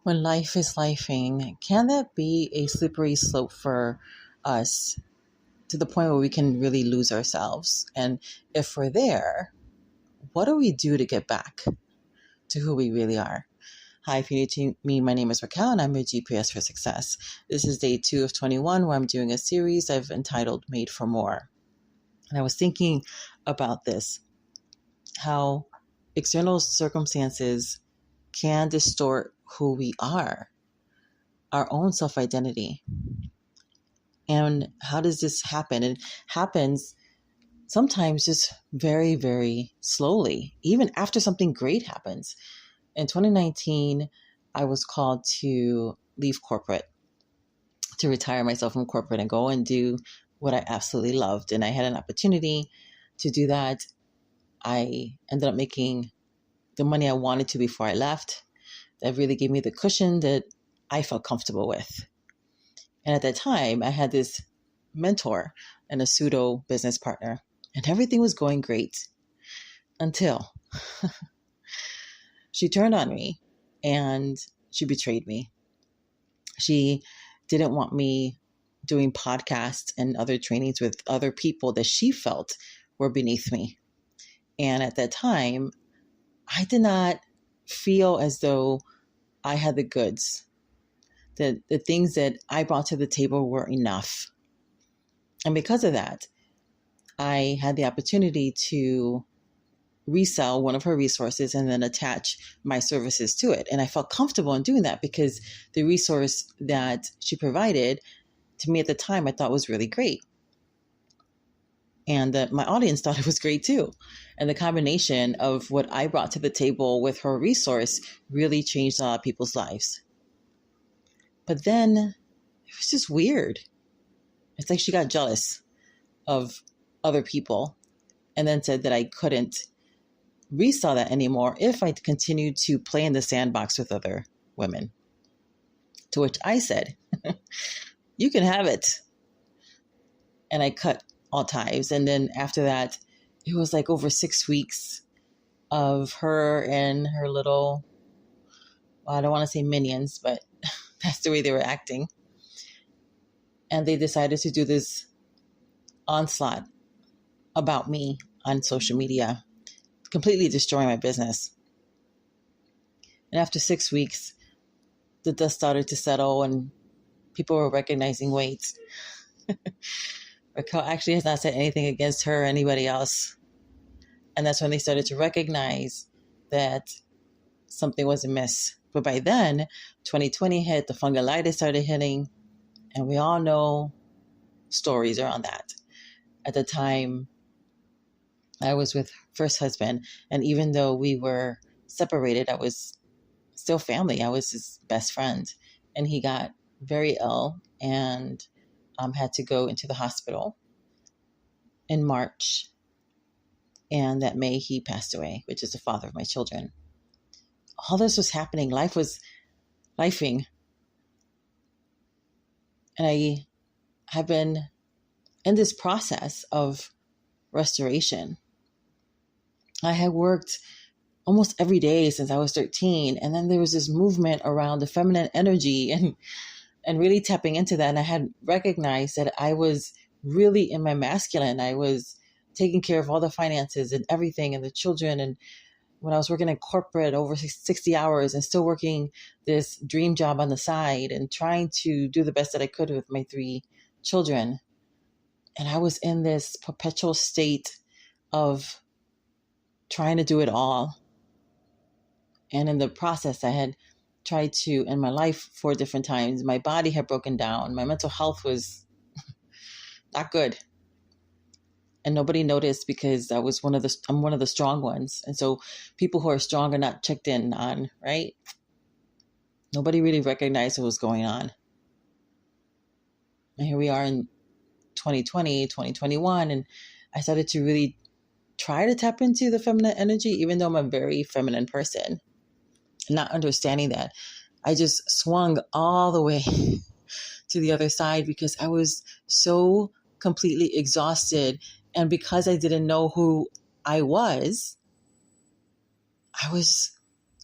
When life is lifing, can that be a slippery slope for us to the point where we can really lose ourselves? And if we're there, what do we do to get back to who we really are? Hi, if you're new to me, my name is Raquel and I'm your GPS for success. This is day 2 of 21 where I'm doing a series I've entitled Made for More. And I was thinking about this, how external circumstances can distort who we are, our own self-identity. And how does this happen? It happens sometimes just very, very slowly, even after something great happens. In 2019, I was called to leave corporate, to retire myself from corporate and go and do what I absolutely loved. And I had an opportunity to do that. I ended up making the money I wanted to before I left. That really gave me the cushion that I felt comfortable with. And at that time, I had this mentor and a pseudo business partner, and everything was going great until she turned on me and she betrayed me. She didn't want me doing podcasts and other trainings with other people that she felt were beneath me. And at that time, I did not feel as though I had the goods. The things that I brought to the table were enough. And because of that, I had the opportunity to resell one of her resources and then attach my services to it. And I felt comfortable in doing that because the resource that she provided to me at the time, I thought was really great. And my audience thought it was great too. And the combination of what I brought to the table with her resource really changed a lot of people's lives. But then it was just weird. It's like she got jealous of other people and then said that I couldn't resell that anymore if I continued to play in the sandbox with other women. To which I said, you can have it. And I cut all ties. And then after that, it was like over 6 weeks of her and her little, well, I don't want to say minions, but that's the way they were acting. And they decided to do this onslaught about me on social media, completely destroying my business. And after 6 weeks, the dust started to settle and people were recognizing, wait, Raquel actually has not said anything against her or anybody else. And that's when they started to recognize that something was amiss. But by then, 2020 hit, the fungulitis started hitting, and we all know stories around that. At the time, I was with first husband, and even though we were separated, I was still family. I was his best friend, and he got very ill and had to go into the hospital in March. And that May, he passed away, which is the father of my children. All this was happening. Life was lifing. And I have been in this process of restoration. I had worked almost every day since I was 13. And then there was this movement around the feminine energy and really tapping into that. And I had recognized that I was really in my masculine. I was taking care of all the finances and everything and the children. And when I was working in corporate over 60 hours and still working this dream job on the side and trying to do the best that I could with my 3 children. And I was in this perpetual state of trying to do it all. And in the process, I had tried to end my life 4 different times. My body had broken down. My mental health was not good. And nobody noticed because I'm one of the strong ones. And so people who are strong are not checked in on, right? Nobody really recognized what was going on. And here we are in 2020, 2021. And I started to really try to tap into the feminine energy, even though I'm a very feminine person. Not understanding that, I just swung all the way to the other side because I was so completely exhausted. And because I didn't know who I was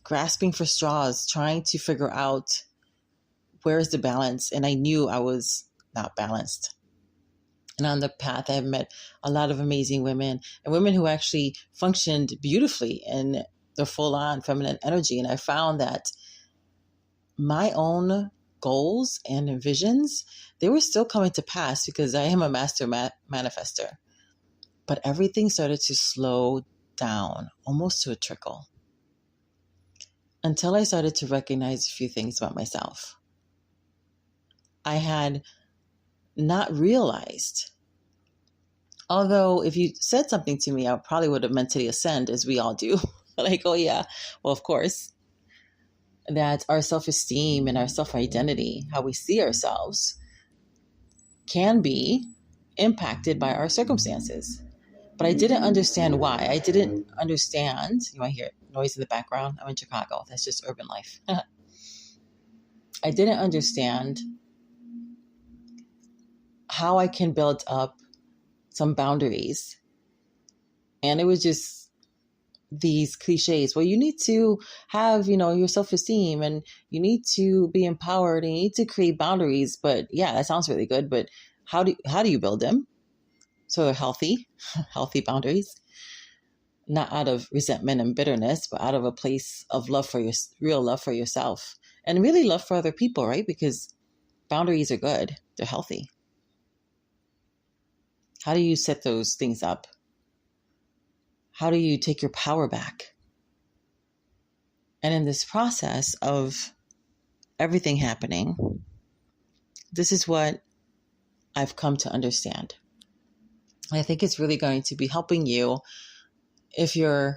grasping for straws, trying to figure out where's the balance. And I knew I was not balanced. And on the path, I've met a lot of amazing women, and women who actually functioned beautifully in their full-on feminine energy. And I found that my own goals and visions, they were still coming to pass because I am a master manifester. But everything started to slow down, almost to a trickle, until I started to recognize a few things about myself. I had not realized, although if you said something to me, I probably would have mentally ascend, as we all do. Like, oh yeah, well, of course, that our self-esteem and our self-identity, how we see ourselves, can be impacted by our circumstances. But I didn't understand why. I didn't understand. You might hear noise in the background. I'm in Chicago. That's just urban life. I didn't understand how I can build up some boundaries. And it was just these cliches. Well, you need to have, your self-esteem, and you need to be empowered, and you need to create boundaries. But yeah, that sounds really good. But how do you build them? So they're healthy boundaries, not out of resentment and bitterness, but out of a place of love for real love for yourself, and really love for other people, right? Because boundaries are good. They're healthy. How do you set those things up? How do you take your power back? And in this process of everything happening, this is what I've come to understand. I think it's really going to be helping you if you're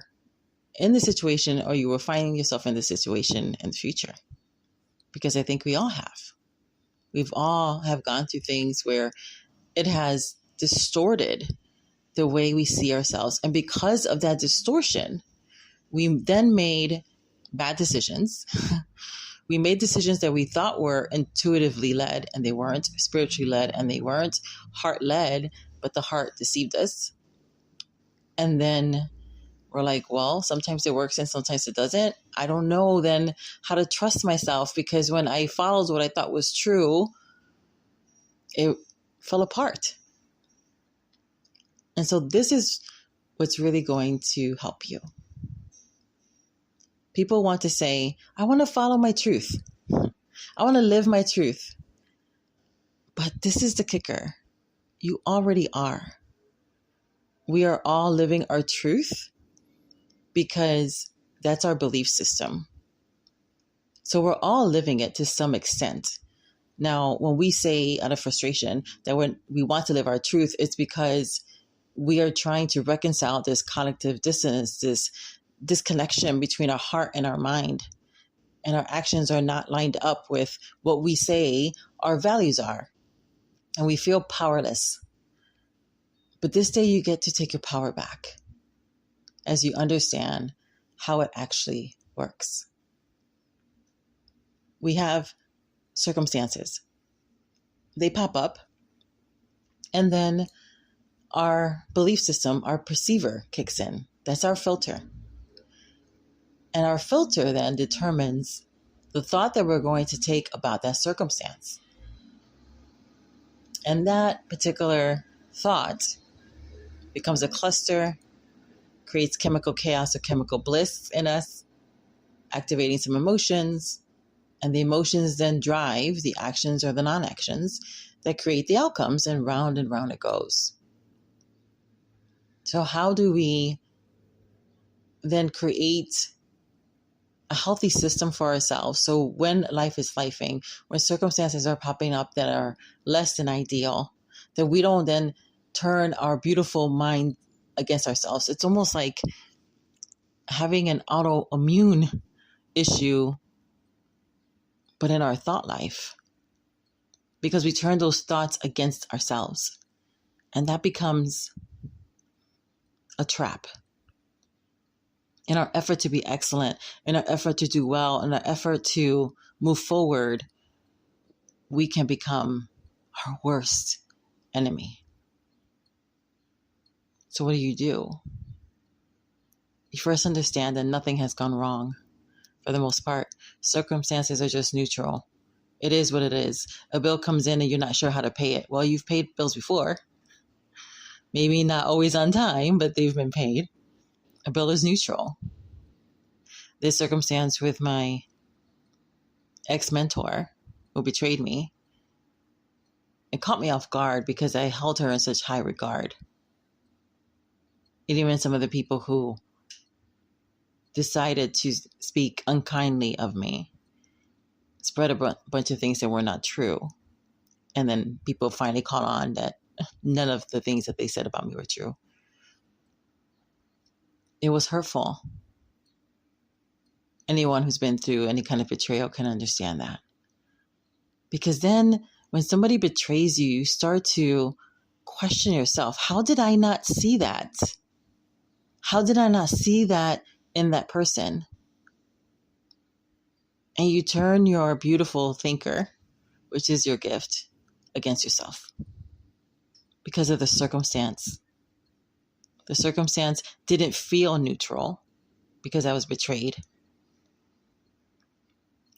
in the situation, or you were finding yourself in the situation in the future. Because I think we all have. We've all have gone through things where it has distorted the way we see ourselves. And because of that distortion, we then made bad decisions. We made decisions that we thought were intuitively led, and they weren't, spiritually led, and they weren't heart led, but the heart deceived us. And then we're like, well, sometimes it works and sometimes it doesn't. I don't know then how to trust myself, because when I followed what I thought was true, it fell apart. And so this is what's really going to help you. People want to say, I want to follow my truth. I want to live my truth. But this is the kicker. You already are. We are all living our truth because that's our belief system. So we're all living it to some extent. Now, when we say out of frustration that when we want to live our truth, it's because we are trying to reconcile this cognitive dissonance, this disconnection between our heart and our mind. And our actions are not lined up with what we say our values are. And we feel powerless. But this day you get to take your power back as you understand how it actually works. We have circumstances. They pop up, and then our belief system, our perceiver kicks in. That's our filter. And our filter then determines the thought that we're going to take about that circumstance. And that particular thought becomes a cluster, creates chemical chaos or chemical bliss in us, activating some emotions. And the emotions then drive the actions or the non-actions that create the outcomes, and round it goes. So how do we then create a healthy system for ourselves? So when life is lifing, when circumstances are popping up that are less than ideal, that we don't then turn our beautiful mind against ourselves. It's almost like having an autoimmune issue, but in our thought life, because we turn those thoughts against ourselves. And that becomes a trap. In our effort to be excellent, in our effort to do well, in our effort to move forward, we can become our worst enemy. So what do? You first understand that nothing has gone wrong for the most part. Circumstances are just neutral. It is what it is. A bill comes in and you're not sure how to pay it. Well, you've paid bills before. Maybe not always on time, but they've been paid. A bill is neutral. This circumstance with my ex-mentor who betrayed me, it caught me off guard because I held her in such high regard. And even some of the people who decided to speak unkindly of me, spread a bunch of things that were not true. And then people finally caught on that none of the things that they said about me were true. It was hurtful. Anyone who's been through any kind of betrayal can understand that. Because then when somebody betrays you, you start to question yourself. How did I not see that? How did I not see that in that person? And you turn your beautiful thinker, which is your gift, against yourself because of the circumstance. The circumstance didn't feel neutral because I was betrayed.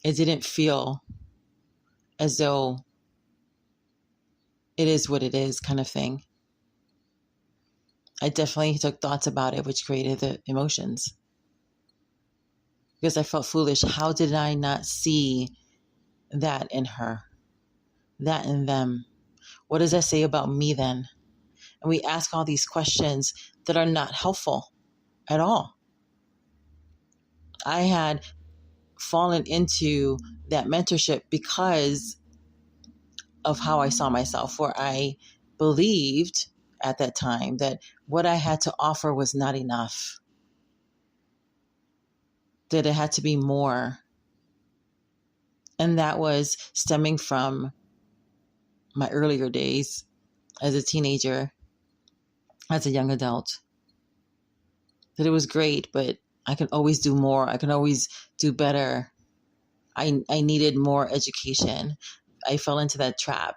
It didn't feel as though it is what it is kind of thing. I definitely took thoughts about it, which created the emotions. Because I felt foolish. How did I not see that in her? That in them? What does that say about me then? And we ask all these questions that are not helpful at all. I had fallen into that mentorship because of how I saw myself, where I believed at that time that what I had to offer was not enough, that it had to be more. And that was stemming from my earlier days as a teenager, as a young adult, that it was great, but I can always do more. I can always do better. I needed more education. I fell into that trap,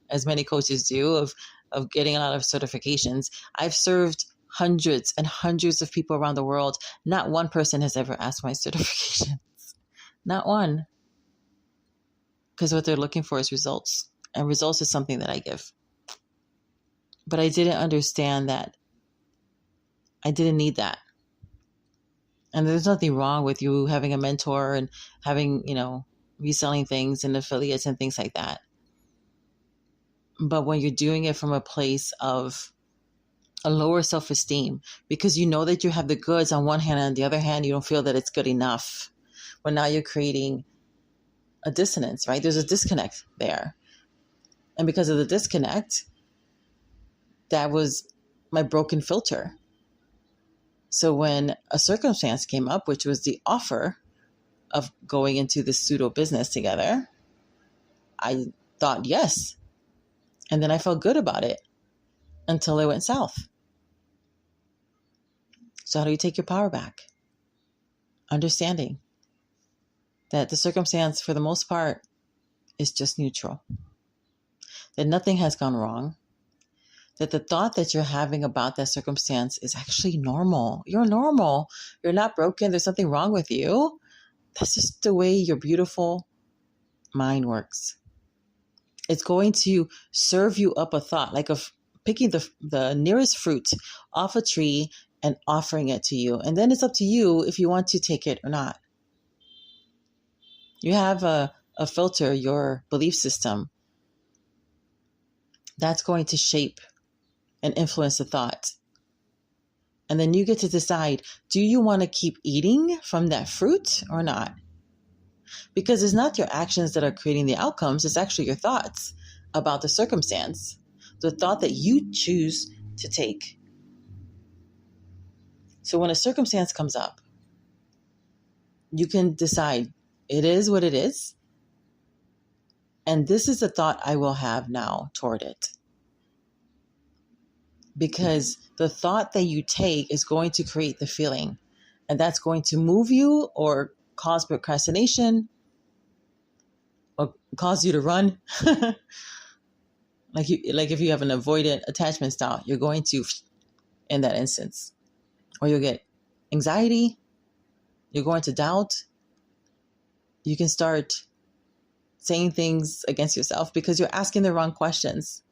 as many coaches do, of getting a lot of certifications. I've served hundreds and hundreds of people around the world. Not one person has ever asked my certifications. Not one. Because what they're looking for is results. And results is something that I give. But I didn't understand that I didn't need that. And there's nothing wrong with you having a mentor and having, reselling things and affiliates and things like that. But when you're doing it from a place of a lower self-esteem, because you know that you have the goods on one hand, and on the other hand, you don't feel that it's good enough. Well, now you're creating a dissonance, right? There's a disconnect there. And because of the disconnect, that was my broken filter. So when a circumstance came up, which was the offer of going into this pseudo business together, I thought yes. And then I felt good about it until it went south. So how do you take your power back? Understanding that the circumstance, for the most part, is just neutral. That nothing has gone wrong. That the thought that you're having about that circumstance is actually normal. You're normal. You're not broken. There's nothing wrong with you. That's just the way your beautiful mind works. It's going to serve you up a thought, like of picking the nearest fruit off a tree and offering it to you. And then it's up to you if you want to take it or not. You have a filter, your belief system. That's going to shape and influence the thought. And then you get to decide, do you want to keep eating from that fruit or not? Because it's not your actions that are creating the outcomes. It's actually your thoughts about the circumstance, the thought that you choose to take. So when a circumstance comes up, you can decide it is what it is. And this is the thought I will have now toward it. Because the thought that you take is going to create the feeling. And that's going to move you or cause procrastination or cause you to run. Like if you have an avoidant attachment style, you're going to, in that instance, or you'll get anxiety, you're going to doubt, you can start saying things against yourself because you're asking the wrong questions.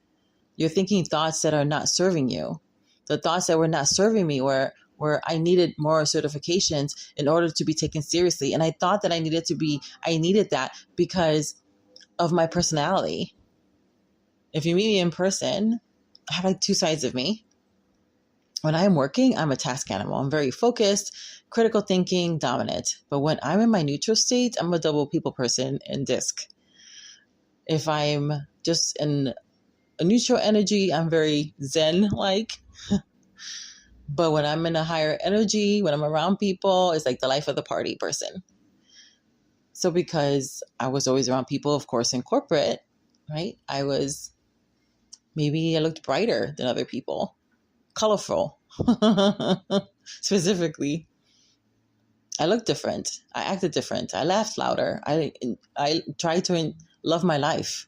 You're thinking thoughts that are not serving you. The thoughts that were not serving me were where I needed more certifications in order to be taken seriously. And I thought that I needed that because of my personality. If you meet me in person, I have like two sides of me. When I'm working, I'm a task animal. I'm very focused, critical thinking, dominant. But when I'm in my neutral state, I'm a double people person in disc. If I'm just in a neutral energy, I'm very zen-like. But when I'm in a higher energy, when I'm around people, it's like the life of the party person. So because I was always around people, of course, in corporate, right? Maybe I looked brighter than other people, colorful, specifically. I looked different. I acted different. I laughed louder. I tried to love my life.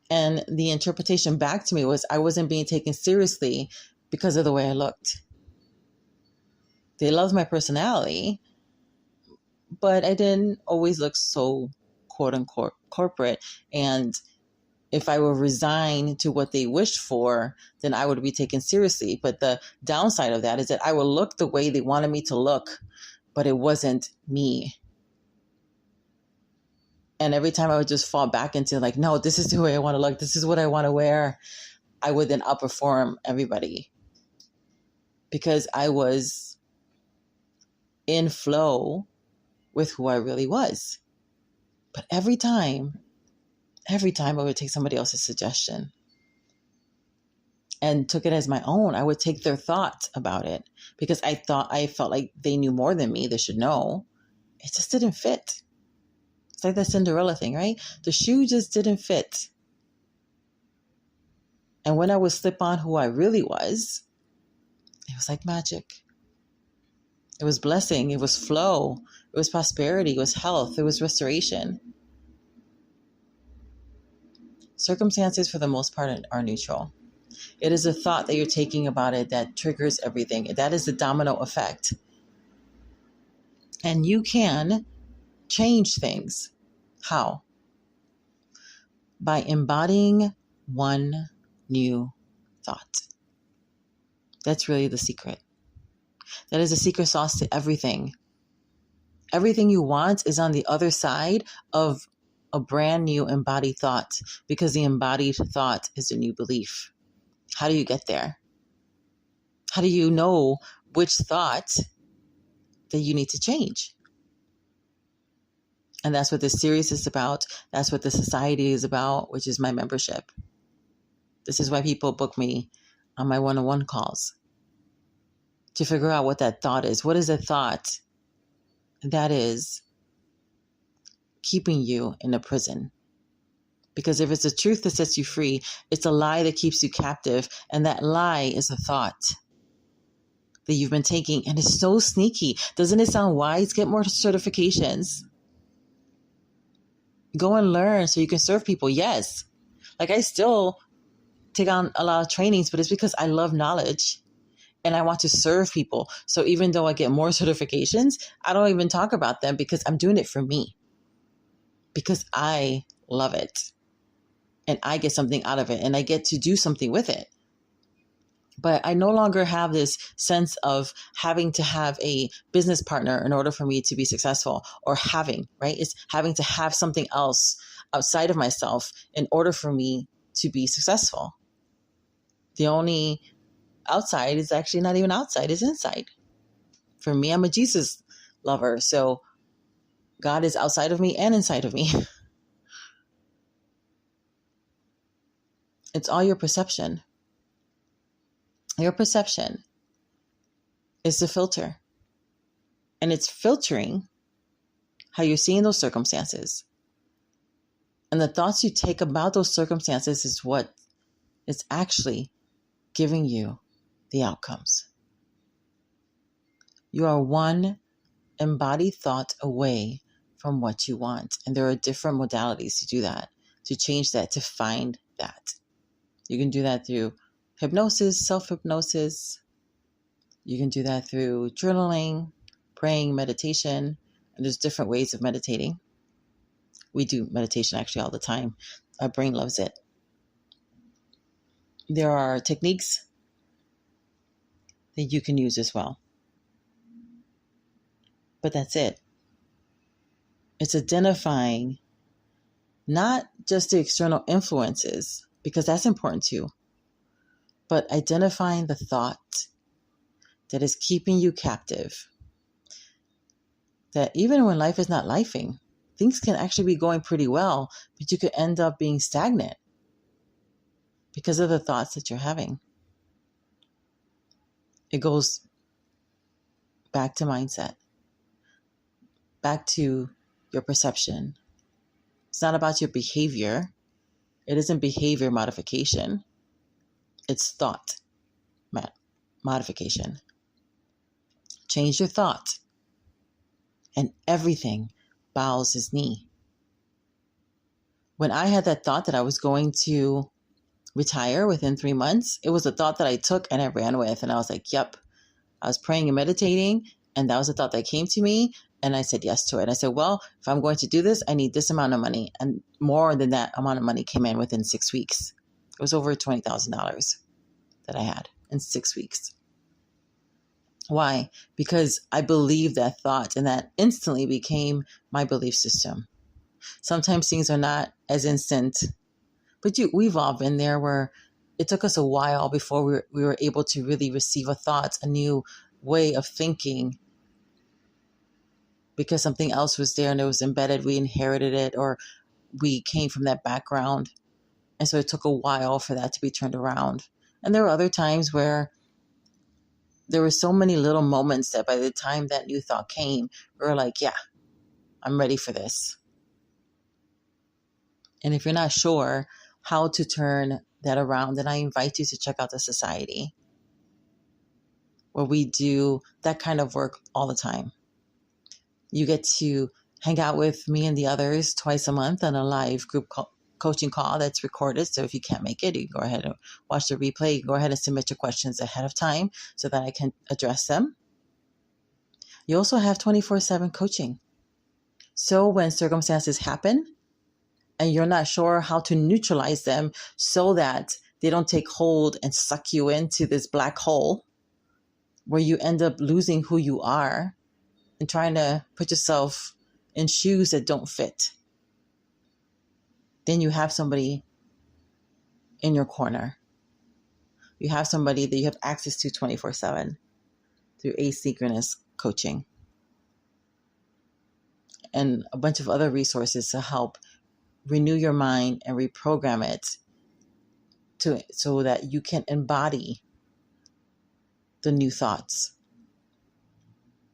And the interpretation back to me was I wasn't being taken seriously because of the way I looked. They loved my personality, but I didn't always look so quote unquote corporate. And if I were resigned to what they wished for, then I would be taken seriously. But the downside of that is that I would look the way they wanted me to look, but it wasn't me. And every time I would just fall back into like, no, this is the way I want to look. This is what I want to wear. I would then outperform everybody because I was in flow with who I really was. But every time I would take somebody else's suggestion and took it as my own. I would take their thoughts about it because I felt like they knew more than me. They should know. It just didn't fit. It's like the Cinderella thing, right? The shoe just didn't fit. And when I would slip on who I really was, it was like magic. It was blessing. It was flow. It was prosperity. It was health. It was restoration. Circumstances, for the most part, are neutral. It is a thought that you're taking about it that triggers everything. That is the domino effect. And you can change things. How? By embodying one new thought. That's really the secret. That is the secret sauce to everything. Everything you want is on the other side of a brand new embodied thought, because the embodied thought is a new belief. How do you get there? How do you know which thought that you need to change? And that's what this series is about. That's what the society is about, which is my membership. This is why people book me on my one-on-one calls, to figure out what that thought is. What is a thought that is keeping you in a prison? Because if it's a truth that sets you free, it's a lie that keeps you captive. And that lie is a thought that you've been taking. And it's so sneaky. Doesn't it sound wise? Get more certifications. Go and learn so you can serve people. Yes. Like, I still take on a lot of trainings, but it's because I love knowledge and I want to serve people. So even though I get more certifications, I don't even talk about them because I'm doing it for me, because I love it and I get something out of it and I get to do something with it. But I no longer have this sense of having to have a business partner in order for me to be successful, or right? It's having to have something else outside of myself in order for me to be successful. The only outside is actually not even outside, it's inside. For me, I'm a Jesus lover. So God is outside of me and inside of me. It's all your perception. Your perception is the filter. And it's filtering how you're seeing those circumstances. And the thoughts you take about those circumstances is what is actually giving you the outcomes. You are one embodied thought away from what you want. And there are different modalities to do that, to change that, to find that. You can do that through hypnosis, self-hypnosis. You can do that through journaling, praying, meditation. And there's different ways of meditating. We do meditation actually all the time. Our brain loves it. There are techniques that you can use as well. But that's it. It's identifying not just the external influences, because that's important too, but identifying the thought that is keeping you captive. That even when life is not lifing, things can actually be going pretty well, but you could end up being stagnant because of the thoughts that you're having. It goes back to mindset, back to your perception. It's not about your behavior. It isn't behavior modification. It's thought modification. Change your thought, and everything bows its knee. When I had that thought that I was going to retire within 3 months, it was a thought that I took and I ran with. And I was like, yep. I was praying and meditating, and that was a thought that came to me. And I said yes to it. I said, well, if I'm going to do this, I need this amount of money. And more than that amount of money came in within 6 weeks. It was over $20,000 that I had in 6 weeks. Why? Because I believed that thought, and that instantly became my belief system. Sometimes things are not as instant, but we've all been there where it took us a while before we were able to really receive a thought, a new way of thinking, because something else was there and it was embedded. We inherited it, or we came from that background. And so it took a while for that to be turned around. And there were other times where there were so many little moments that by the time that new thought came, we were like, yeah, I'm ready for this. And if you're not sure how to turn that around, then I invite you to check out the society, where we do that kind of work all the time. You get to hang out with me and the others twice a month on a live group coaching call that's recorded. So if you can't make it, you can go ahead and watch the replay. You can go ahead and submit your questions ahead of time so that I can address them. You also have 24/7 coaching. So when circumstances happen and you're not sure how to neutralize them so that they don't take hold and suck you into this black hole where you end up losing who you are and trying to put yourself in shoes that don't fit, then you have somebody in your corner. You have somebody that you have access to 24/7 through asynchronous coaching and a bunch of other resources to help renew your mind and reprogram it so that you can embody the new thoughts.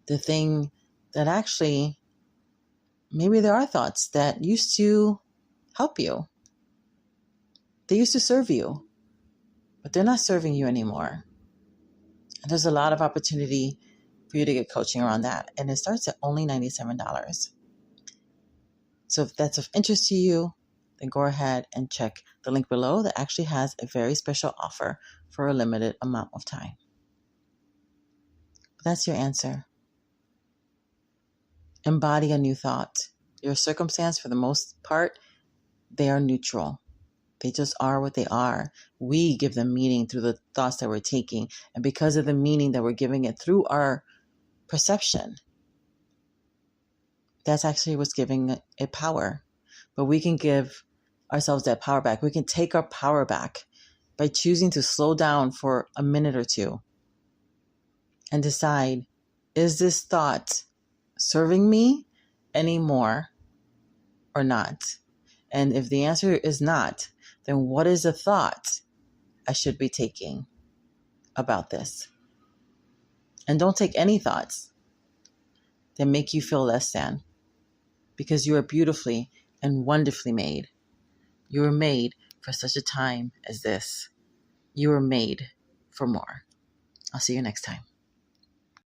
The thing that actually, maybe there are thoughts that used to help you. They used to serve you, but they're not serving you anymore. And there's a lot of opportunity for you to get coaching around that. And it starts at only $97. So if that's of interest to you, then go ahead and check the link below that actually has a very special offer for a limited amount of time. But that's your answer. Embody a new thought. Your circumstance, for the most part, they are neutral. They just are what they are. We give them meaning through the thoughts that we're taking. And because of the meaning that we're giving it through our perception, that's actually what's giving it power. But we can give ourselves that power back. We can take our power back by choosing to slow down for a minute or two and decide, is this thought serving me anymore or not? And if the answer is not, then what is the thought I should be taking about this? And don't take any thoughts that make you feel less than, because you are beautifully and wonderfully made. You were made for such a time as this. You were made for more. I'll see you next time.